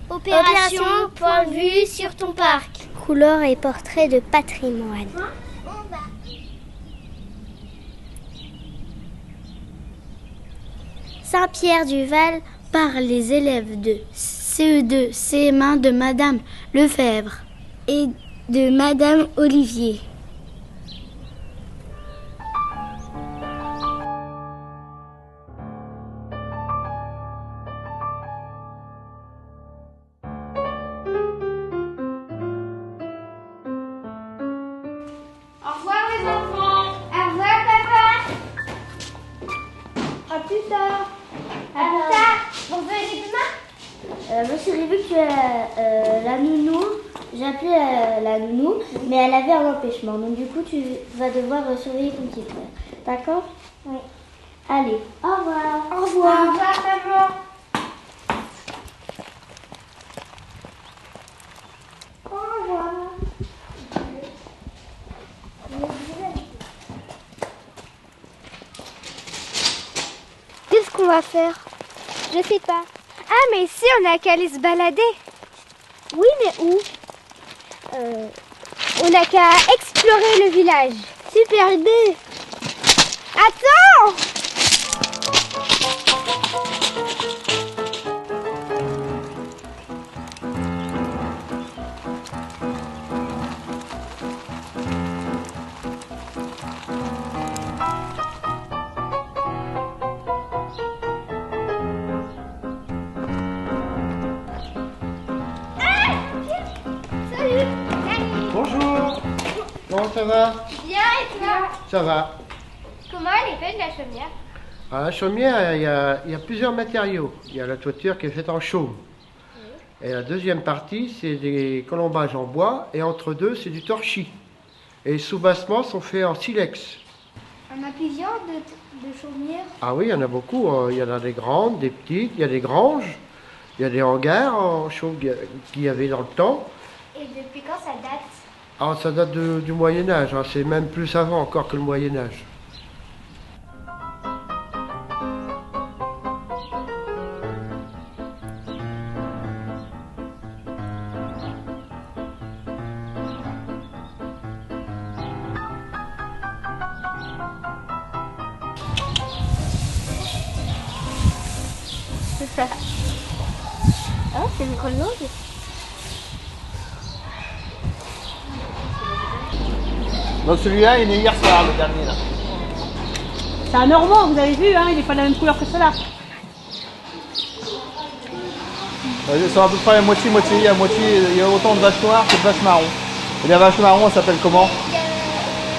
Opération Point de vue sur ton parc. Couleurs et portraits de patrimoine. Saint-Pierre-du-Val par les élèves de CE2, CM1 de Madame Lefebvre et de Madame Olivier. Au revoir les enfants. Au revoir papa. À plus tard. À plus tard. Vous venez demain? Monsieur Révu, tu as la nounou. J'ai appelé la nounou, mais elle avait un empêchement. Donc du coup, tu vas devoir surveiller ton petit frère. D'accord? Oui. Allez, au revoir. Au revoir. Au revoir, maman. Au revoir. Qu'est-ce qu'on va faire? Je sais pas. Ah mais ici on a qu'à aller se balader. Oui, mais où? On a qu'à explorer le village. Super idée. Attends! Bonjour. Comment ça va? Bien et toi? Ça va. Comment elle est faite la chaumière? À la chaumière, il y a plusieurs matériaux. Il y a la toiture qui est faite en chaume. Et la deuxième partie, c'est des colombages en bois. Et entre deux, c'est du torchis. Et les sous-bassements sont faits en silex. On a plusieurs de chaumières. Ah oui, il y en a beaucoup. Il y en a des grandes, des petites. Il y a des granges. Il y a des hangars en chaume qu'il y avait dans le temps. Et depuis quand ça date? Ah, ça date du Moyen-Âge. Hein. C'est même plus avant encore que le Moyen-Âge. C'est ça. Ah, c'est une grenouille. Donc celui-là, il est né hier soir, le dernier là. C'est un Normand, vous avez vu, hein, il n'est pas de la même couleur que cela. Ils sont à peu près à moitié-moitié. Il y a autant de vaches noires que de vaches marron. Et la vache marron, elle s'appelle comment?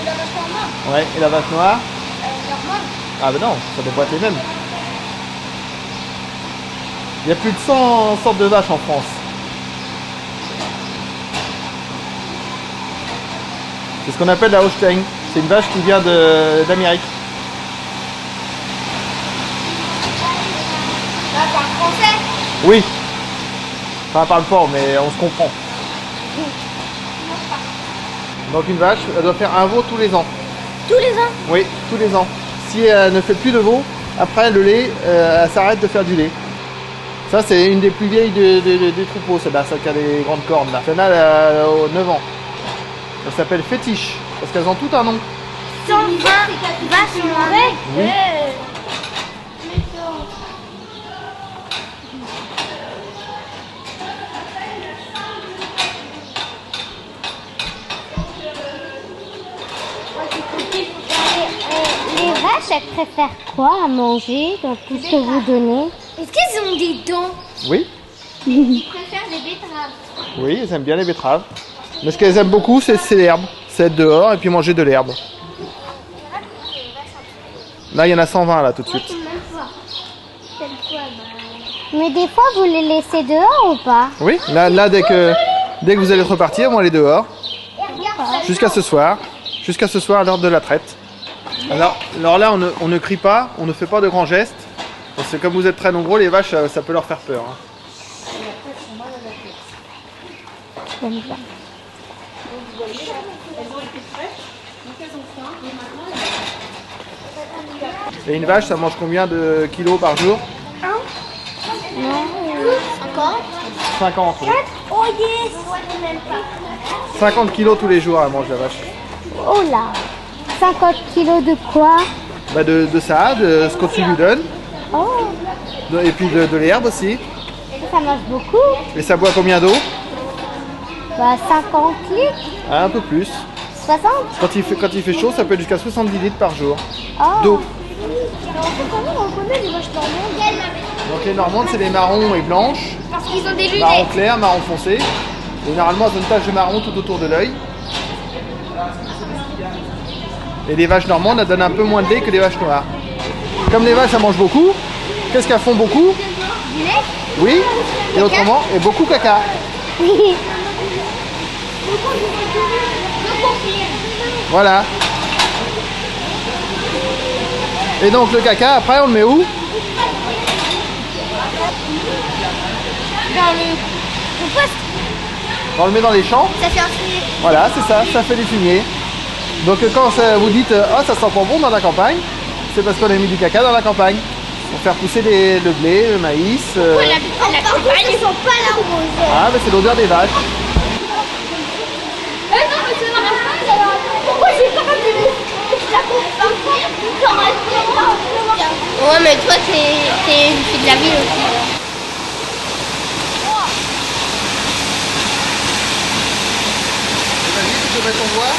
La vache normande. Ouais, et la vache noire? Normande. Ah ben non, ça doit pas être les mêmes. Il y a plus de 100 sortes de vaches en France. C'est ce qu'on appelle la Holstein. C'est une vache qui vient d'Amérique. Là, parle français. Oui. Enfin, elle parle pas, mais on se comprend. Donc une vache, elle doit faire un veau tous les ans. Tous les ans? Oui, tous les ans. Si elle ne fait plus de veau, après le lait, elle s'arrête de faire du lait. Ça, c'est une des plus vieilles des troupeaux, celle-là, celle qui a des grandes cornes. Celle-là, elle a 9 ans. Elle s'appelle Fétiche, parce qu'elles ont tout un nom. 120 vaches noires. Oui. Les vaches, elles préfèrent quoi à manger dans tout ce que vous donnez? Est-ce qu'ils ont des dents? Oui, Ils préfèrent les betteraves. oui, elles aiment bien les betteraves. Mais ce qu'elles aiment beaucoup, c'est l'herbe. C'est être dehors et puis manger de l'herbe. Là, il y en a 120 là tout de suite. Mais des fois, vous les laissez dehors ou pas? Oui, là dès que vous allez repartir, on va aller dehors. Jusqu'à ce soir. Jusqu'à ce soir à l'heure de la traite. Alors là, on ne crie pas, on ne fait pas de grands gestes. Parce que comme vous êtes très nombreux, les vaches, ça peut leur faire peur. Hein. Et une vache, ça mange combien de kilos par jour? Non. 50, oui. Oh yes. 50 kilos tous les jours, elle mange la vache. Oh là. 50 kilos de quoi? Bah de ça, de ce que tu lui donnes. Oh. Et puis de l'herbe aussi. Ça mange beaucoup. Et ça boit combien d'eau? Bah 50 litres. Ah, un peu plus. 60. Quand il fait chaud, ça peut être jusqu'à 70 litres par jour Oh. d'eau. Comment on connaît les vaches normandes? Donc les normandes, c'est les marrons et blanches. Parce qu'ils ont des Marron lunettes. clair, marron foncé. Généralement, elles ont une tache de marron tout autour de l'œil. Et les vaches normandes, elles donnent un peu moins de lait que les vaches noires. Comme les vaches, elles mangent beaucoup, qu'est-ce qu'elles font beaucoup? Du lait. Oui, et autrement, et beaucoup caca. Voilà. Et donc le caca, après, on le met où? Dans le compost. On le met dans les champs. Ça fait un fumier. Voilà, c'est ça, ça fait du fumier. Donc quand vous dites oh ça sent pas bon dans la campagne, c'est parce qu'on a mis du caca dans la campagne pour faire pousser le blé, le maïs. Pourquoi la campagne, ils sont pas là. Ah mais c'est l'odeur des vaches. Non, mais c'est normal. Pourquoi j'ai pas rappelé la Ouais, mais toi, t'es une fille de la ville aussi. Vas-y, tu peux mettre ton doigt.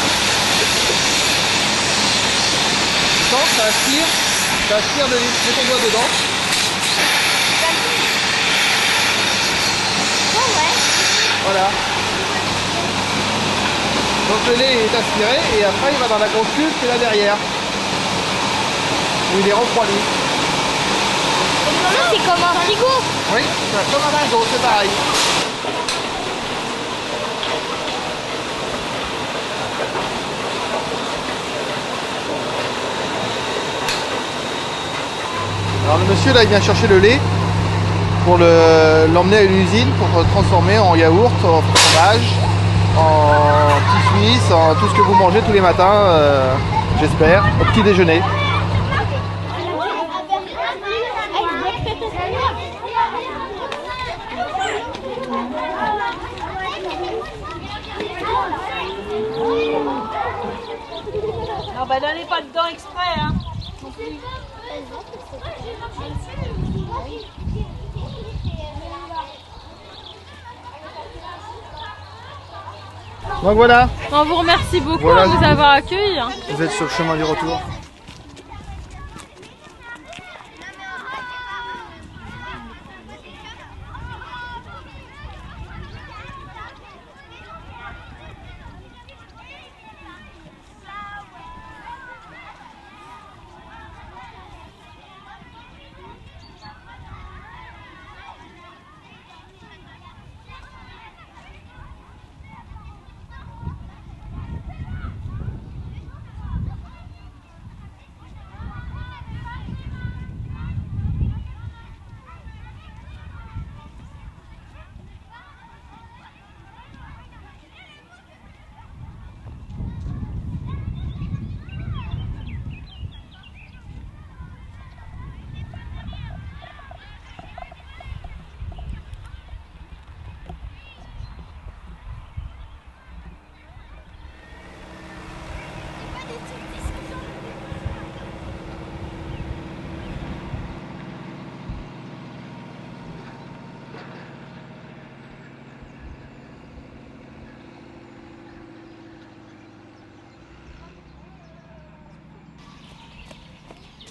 Tu sens, ça aspire de ton doigt dedans. Voilà. Donc le lait est aspiré et après il va dans la grosse cuve qui est là derrière. Où il est refroidi. Ça, c'est comme un frigo. Oui, c'est comme un frigo, c'est pareil. Alors le monsieur là il vient chercher le lait pour l'emmener à une usine pour transformer en yaourt, en fromage, en petit suisse, en tout ce que vous mangez tous les matins, j'espère, au petit déjeuner. Non, bah n'allez pas dedans exprès, hein. Donc voilà, On vous remercie beaucoup Voilà. de nous avoir accueillis. vous êtes sur le chemin du retour.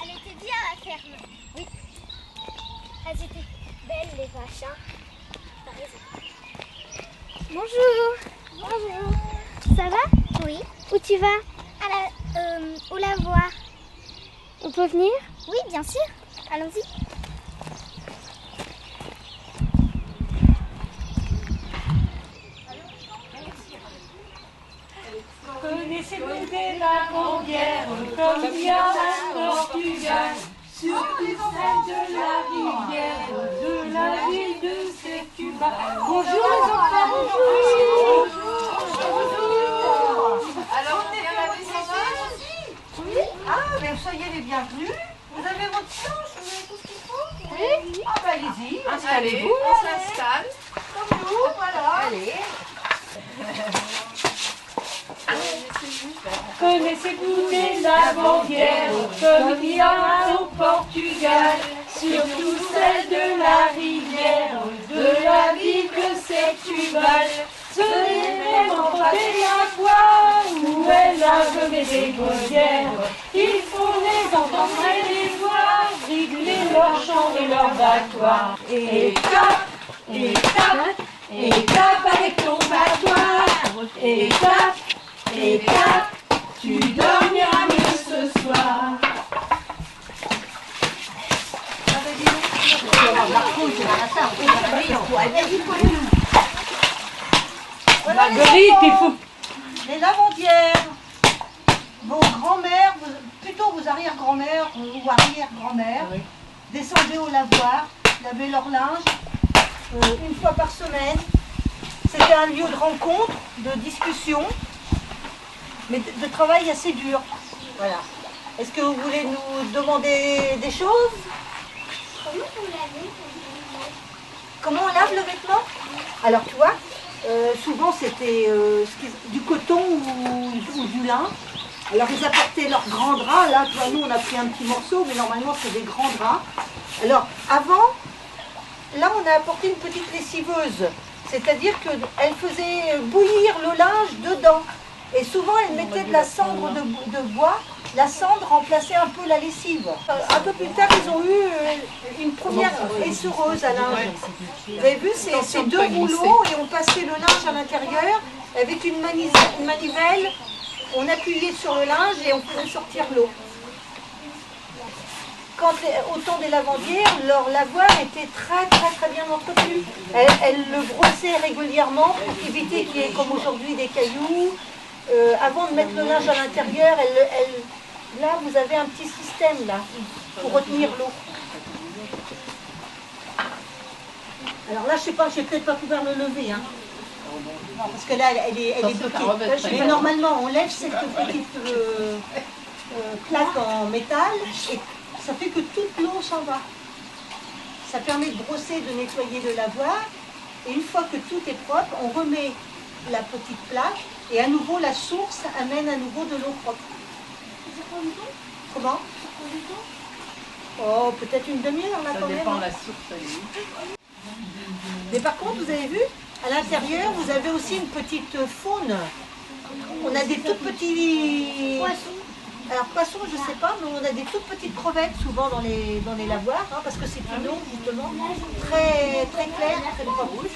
Elle était bien à la ferme. Oui. Elles étaient belles, les vaches. Hein. T'as raison. Bonjour. Bonjour. Ça va? Oui. Où tu vas? Au lavoir. On peut venir? Oui, bien sûr. Allons-y. Connaissez-vous des lavandières comme il y a au Portugal, surtout celle de la rivière de la ville de Sécuba. Bonjour les enfants, bonjour. Alors, vous bien lavé son linge aussi? Ah, mais soyez les bienvenus. Vous avez votre planche, vous avez tout ce qu'il faut? Oui. Ah, bah allez-y. Allez, on s'installe. Comme nous, voilà. Allez. Connaissez-vous des lavandières comme il y en a au Portugal, surtout celle de la rivière de la ville de Setúbal. Ce n'est vraiment pas des lavoirs où elles lavent des gaudières. Il faut les entendre et les voir, régler leur chant et leur battoir. Et tape, et tape, et tape avec ton battoir. Et tape, tu dormiras mieux ce soir. Marguerite, il faut... Les lavandières, vos grands-mères, plutôt vos arrière-grand-mères ou arrière-grand-mères, descendaient au lavoir, lavaient leur linge une fois par semaine. C'était un lieu de rencontre, de discussion, mais de travail assez dur. Voilà. Est-ce que vous voulez nous demander des choses? Comment on lave le vêtement? Alors tu vois, souvent c'était du coton ou du lin. Alors ils apportaient leurs grands draps. Là, tu vois, nous on a pris un petit morceau, mais normalement c'est des grands draps. Alors avant, là on a apporté une petite lessiveuse. C'est-à-dire qu'elle faisait bouillir le linge dedans. Et souvent, elle mettait de la cendre de bois. La cendre remplaçait un peu la lessive. Un peu plus tard, ils ont eu une première essoreuse à linge. Vous avez vu, c'est deux rouleaux et on passait le linge à l'intérieur avec une manivelle. On appuyait sur le linge et on pouvait sortir l'eau. Au temps des lavandières, leur lavoir était très bien entretenu. Elles le brossaient régulièrement pour éviter qu'il y ait comme aujourd'hui des cailloux. Avant de mettre le linge à l'intérieur, là vous avez un petit système là pour retenir l'eau. Alors là je sais pas, je vais peut-être pas pouvoir le lever. Hein. Non, parce que là elle est bloquée. Mais normalement on lève cette petite plaque en métal et ça fait que toute l'eau s'en va. Ça permet de brosser, de nettoyer le lavoir. Et une fois que tout est propre, on remet la petite plaque et à nouveau la source amène à nouveau de l'eau propre. Comment? Oh, peut-être une demi-heure là quand même. Ça dépend de la source. Mais par contre, vous avez vu, à l'intérieur, vous avez aussi une petite faune. On a des tout petits poissons. Alors poisson, je ne sais pas, mais on a des toutes petites crevettes souvent dans les lavoirs, hein, parce que c'est une eau justement très claire, très rouge.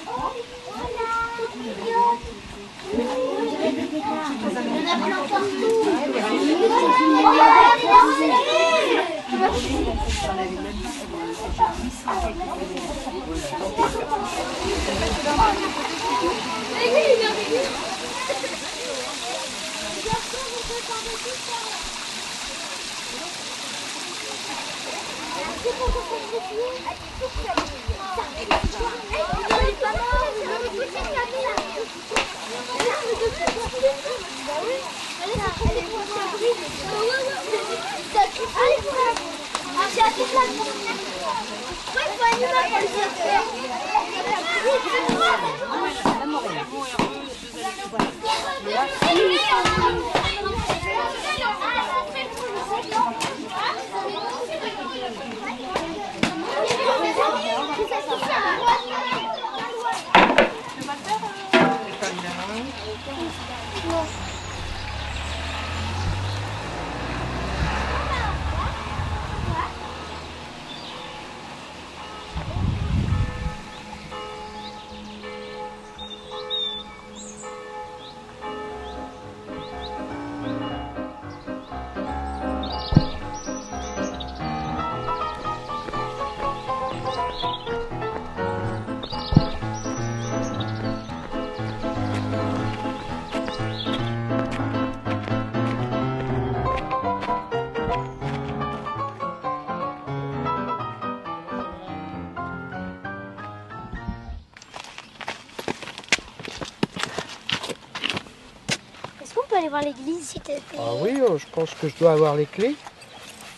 Aller voir l'église s'il te plaît. Ah oui, je pense que je dois avoir les clés.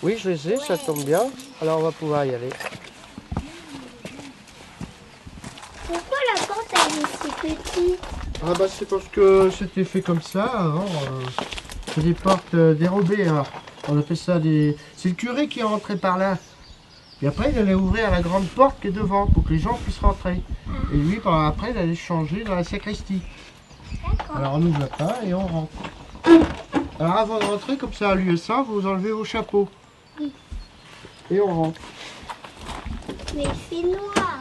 Oui, je les ai, ça tombe bien. Alors on va pouvoir y aller. c'est petit. Ah bah c'est parce que c'était fait comme ça avant. C'est des portes dérobées. Hein. On a fait ça des. C'est le curé qui est rentré par là. Et après il allait ouvrir la grande porte qui est devant pour que les gens puissent rentrer. Et lui après il allait changer dans la sacristie. Alors on ouvre pas et on rentre. Alors avant de rentrer comme ça à l'USA, vous enlevez vos chapeaux. Oui. Et on rentre. Mais c'est noir.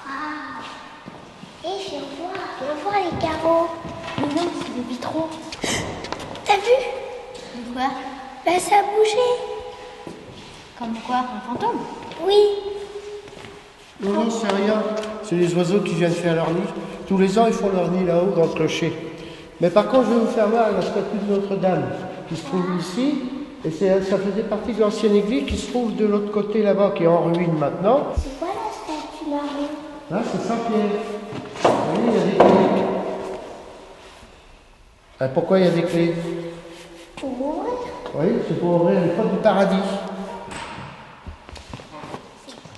Waouh. Et je vois les carreaux. Mais non, c'est des vitraux. T'as vu? Quoi? Bah ça a bougé. Comme quoi? Un fantôme? Oui. Non, c'est rien. C'est les oiseaux qui viennent faire leur nid. Tous les ans, ils font leur nid là-haut dans le clocher. Mais par contre, je vais vous faire voir la statue de Notre-Dame qui se trouve ici. Et ça faisait partie de l'ancienne église qui se trouve de l'autre côté là-bas, qui est en ruine maintenant. C'est quoi la statue là-haut? Là, c'est Saint-Pierre. Vous voyez, il y a des clés. Ah, pourquoi il y a des clés? Pour ouvrir? Oui, c'est pour ouvrir les portes du paradis.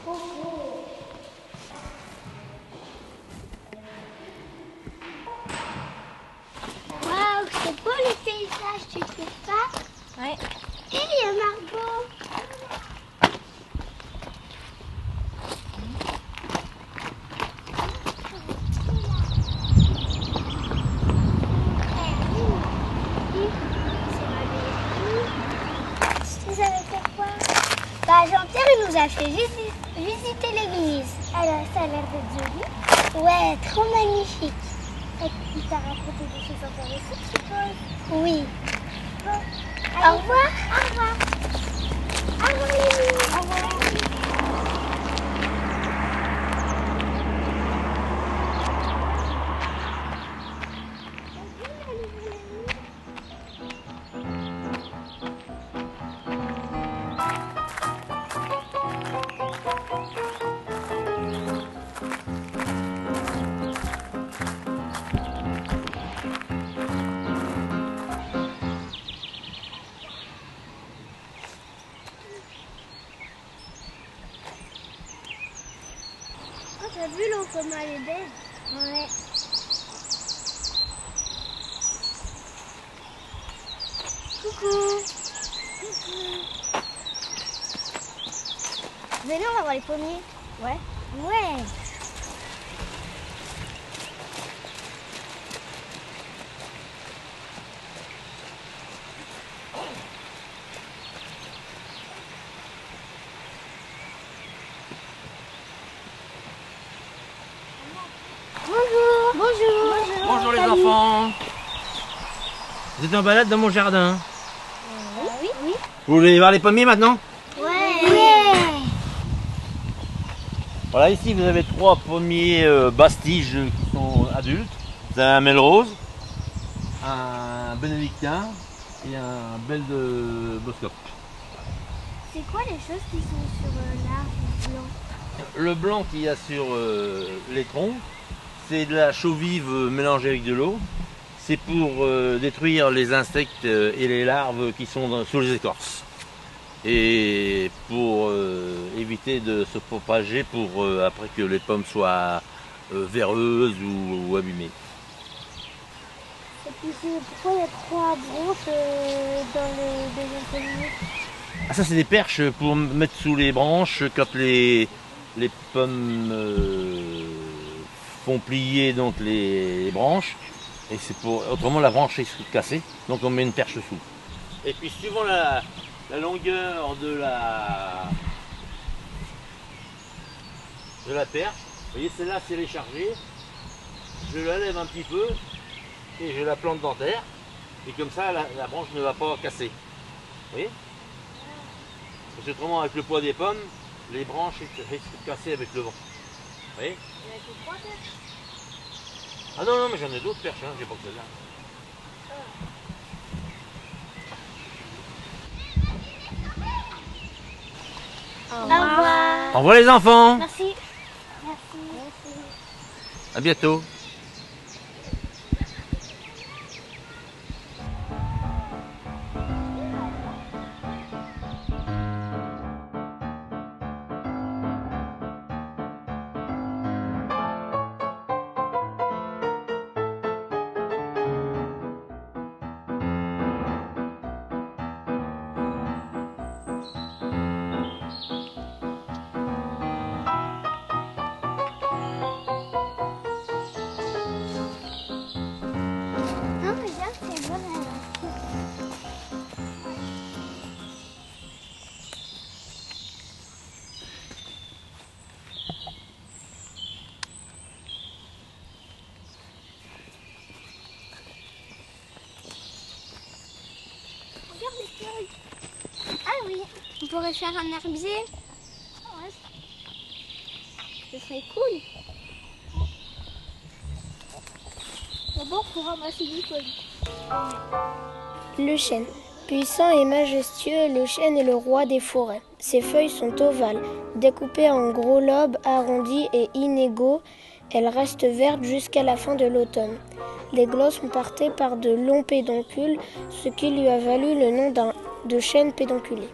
Trop beau. Waouh, c'est beau le paysage, tu trouves pas? Ouais. Et il y a Margot. Vous savez pourquoi? Bah, Jean-Pierre, il nous a fait visiter l'église. Alors, ça a l'air d'être joli. Ouais, trop magnifique. Et il t'a raconté des choses intéressantes, je suppose? Oui. Bon. Au revoir. Au revoir. Au revoir, Lémi. Au revoir. Oh, t'as vu l'eau comme elle est belle? Ouais. Coucou. Coucou. Venez, on va voir les pommiers. Ouais. Ouais. Bonjour. Bonjour. Bonjour les enfants. Vous êtes en balade dans mon jardin. Oui. Oui. Vous voulez voir les pommiers maintenant? Ouais. Voilà, ici vous avez 3 pommiers bastiges qui sont adultes. Vous avez un Melrose, un bénédictin et un bel de Boscop. C'est quoi les choses qui sont sur l'arbre blanc? Le blanc qu'il y a sur les troncs, c'est de la chaux vive mélangée avec de l'eau. C'est pour détruire les insectes et les larves qui sont sous les écorces. Et pour éviter de se propager pour après que les pommes soient véreuses ou abîmées. Et puis pourquoi il y a 3 branches dans le deuxième pommier? Ah, ça c'est des perches pour mettre sous les branches quand les pommes font plier donc les branches. Et c'est pour autrement la branche est cassée, donc on met une perche dessous. Et puis suivant la longueur de la perche, vous voyez celle-là si elle est chargée, je la lève un petit peu et je la plante dans terre et comme ça la branche ne va pas casser. Vous voyez? Parce que autrement avec le poids des pommes, les branches risquent de casser avec le vent. Vous voyez? Il y a que 3 perches. Ah non, non, mais j'en ai d'autres perches, hein, j'ai pas que celle-là. Au revoir. Au revoir les enfants, Merci. Merci. à bientôt. pourrait faire un herbier. Ouais. Ce serait cool. D'abord, il faut ramasser du feuilles. Le chêne. Puissant et majestueux, le chêne est le roi des forêts. Ses feuilles sont ovales, découpées en gros lobes arrondis et inégaux. Elles restent vertes jusqu'à la fin de l'automne. Les glands sont portés par de longs pédoncules, ce qui lui a valu le nom de chêne pédonculé.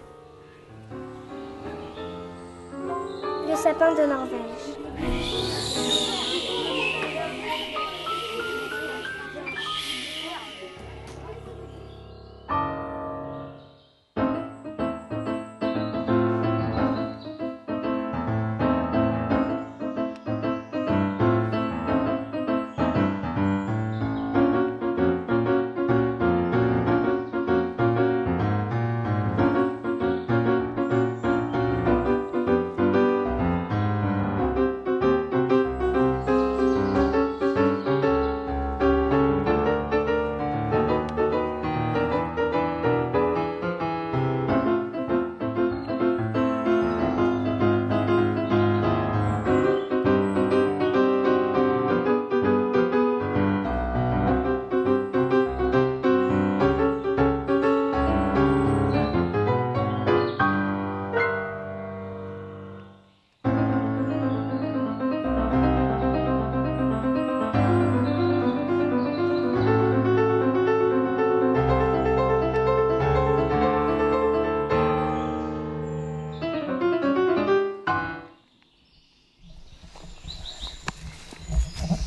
Le sapin de Norvège.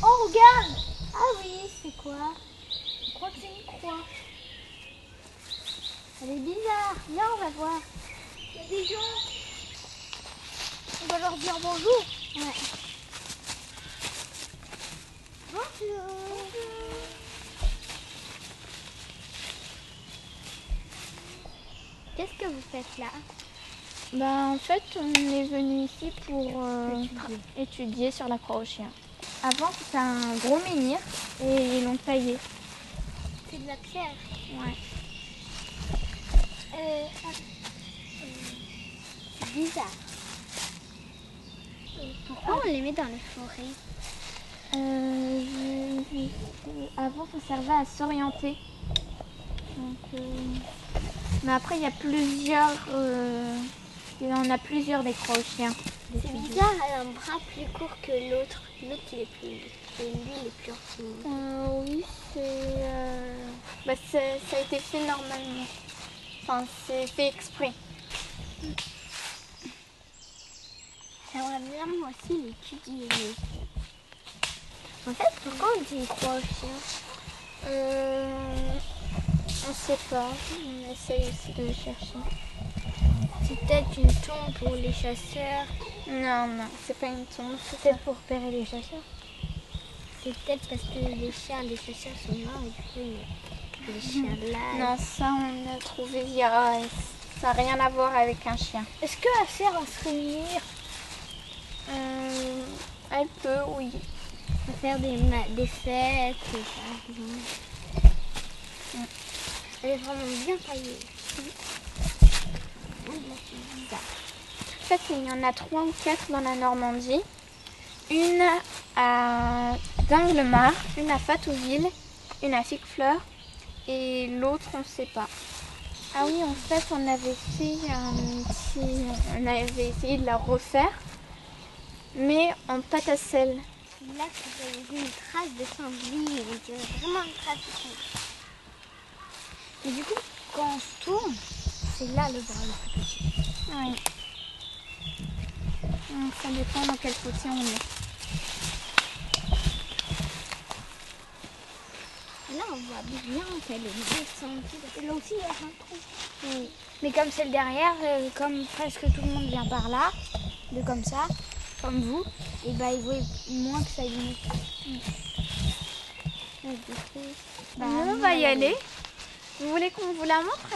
Oh, regarde! Ah oui, c'est quoi? Je crois que c'est une croix. Elle est bizarre. Viens, on va voir. Il y a des gens. On va leur dire bonjour. Ouais. Bonjour. Qu'est-ce que vous faites là? Bah, en fait, on est venu ici pour étudier sur la croix aux chiens. Avant, c'était un gros menhir et ils l'ont taillé. C'est de la pierre. Ouais. C'est bizarre. Pourquoi on les met dans les forêts? Avant, ça servait à s'orienter. Donc, mais après, il y a plusieurs. Il y en a plusieurs des croix aux chiens. C'est bizarre, elle a un bras plus court que l'autre. L'autre, il est plus. Et lui, il est plus long. Oui, ça a été fait normalement. Enfin, c'est fait exprès. J'aimerais bien moi aussi l'étudier. En fait, pourquoi on dit croix aux chiens? On sait pas. On essaye aussi de chercher. C'est peut-être une tombe pour les chasseurs. Non, c'est pas une tombe. C'est peut-être pour repérer les chasseurs. C'est peut-être parce que les chiens des chasseurs sont morts et du coup les chiens là. Non, ça on a trouvé. Ça n'a rien à voir avec un chien. Est-ce qu'elle sert à se réunir? Elle peut, oui. À faire des fêtes, par exemple. Elle est vraiment bien taillée. En fait, il y en a 3 ou 4 dans la Normandie. Une à Dinglemar, une à Fatouville, une à Ficfleur et l'autre, on ne sait pas. Ah oui, en fait, on avait essayé de la refaire, mais en pâte à sel. Là, vous avez vu une trace de sanglier, on dirait vraiment une trace de sanglier. Et du coup, quand on se tourne, c'est là le bras le plus petit. Oui. Donc, ça dépend dans quel côté on est. Là, on voit bien qu'elle est descendue. Et là aussi, il y a un trou. Oui. Mais comme celle derrière, comme presque tout le monde vient par là, de comme ça, comme vous, et bah il vaut moins que ça limite. On va y aller. Vous voulez qu'on vous la montre,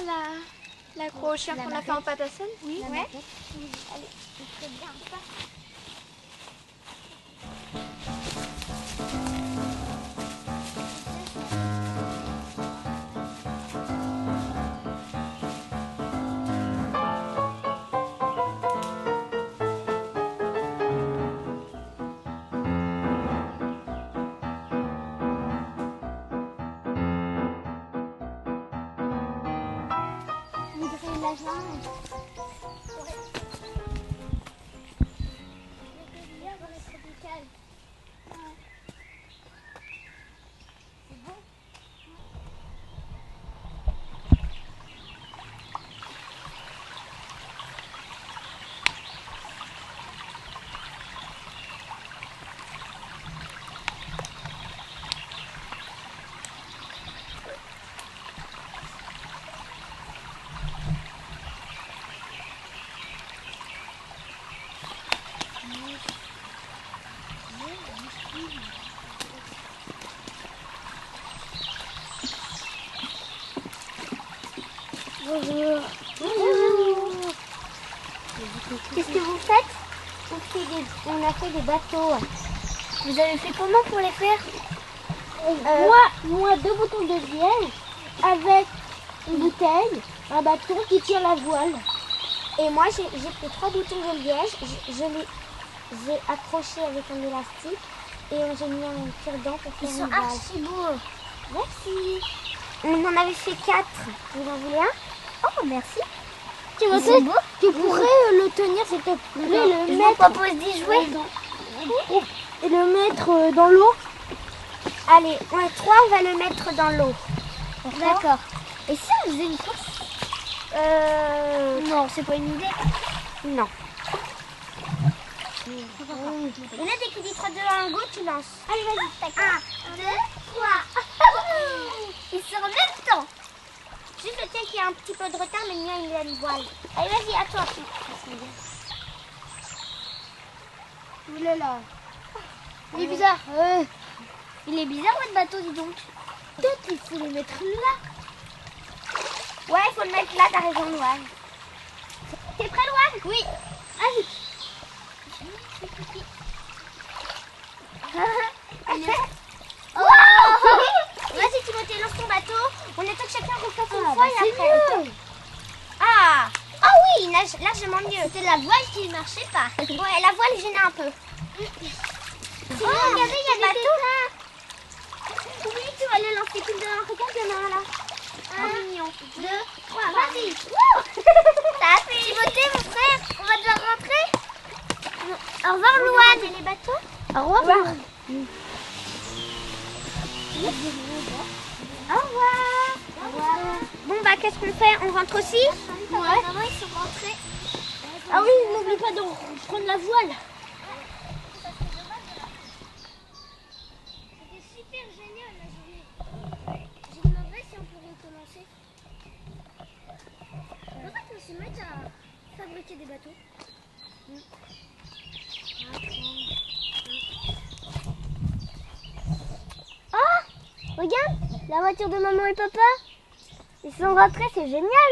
la croix aux chiens qu'on a fait en pâte à sel? Oui. Ouais. Allez, c'est très bien. Bonjour. Bonjour. Qu'est-ce que vous faites? On a fait des bateaux. Vous avez fait comment pour les faire? Moi, 2 boutons de liège avec une bouteille, un bâton qui tient la voile. Et moi, j'ai pris 3 boutons de liège, j'ai accroché avec un élastique et j'ai mis un cure-dent pour faire une voile. Ils sont archi beaux. Merci. On en avait fait 4. Vous en voulez un? Oh, merci. Tu pourrais le tenir, s'il te plaît, le mettre. Je vous propose d'y jouer. Et le mettre dans l'eau. Allez, on est 3, on va le mettre dans l'eau. D'accord. Et si on faisait une course? Non, c'est pas une idée. Non. Et là, dès qu'il dit 3, 2, 1, go, tu lances. Allez, vas-y. 1, 2, 3. Ils sont en même temps. Juste le tien qui a un petit peu de retard, mais le mien, il a une voile. Allez, vas-y, à toi. Oh là là. Il est bizarre. Il est bizarre, votre bateau, dis donc. Peut-être qu'il faut le mettre là. Ouais, il faut le mettre là, t'as raison, Louane. T'es prêt, Louane? Oui. Allez. Vas-y, Timothée, lance ton bateau. On attend que chacun refasse une fois et après. Mieux. Ah oui, il nage largement mieux. C'était la voile qui ne marchait pas. Ouais, la voile gênait un peu. Regardez, il y a le bateau. Oui, tu vas le lancer tout dedans. Regarde le main là. 1, mignon. 2, 3, vas-y. T'as fait. Timothée, mon frère, on va devoir rentrer. Au revoir, Louane. Les bateaux. Au revoir. Au revoir. Au revoir. Bon, bah, qu'est-ce qu'on fait? On rentre aussi? Ouais. Maman, ils sont rentrés. Ah oui, n'oublie pas de prendre la voile. C'était super génial la journée. Je me demanderais si on peut recommencer. On va se mettre à fabriquer des bateaux. Oh, regarde, la voiture de maman et papa. Ils sont rentrés, c'est génial.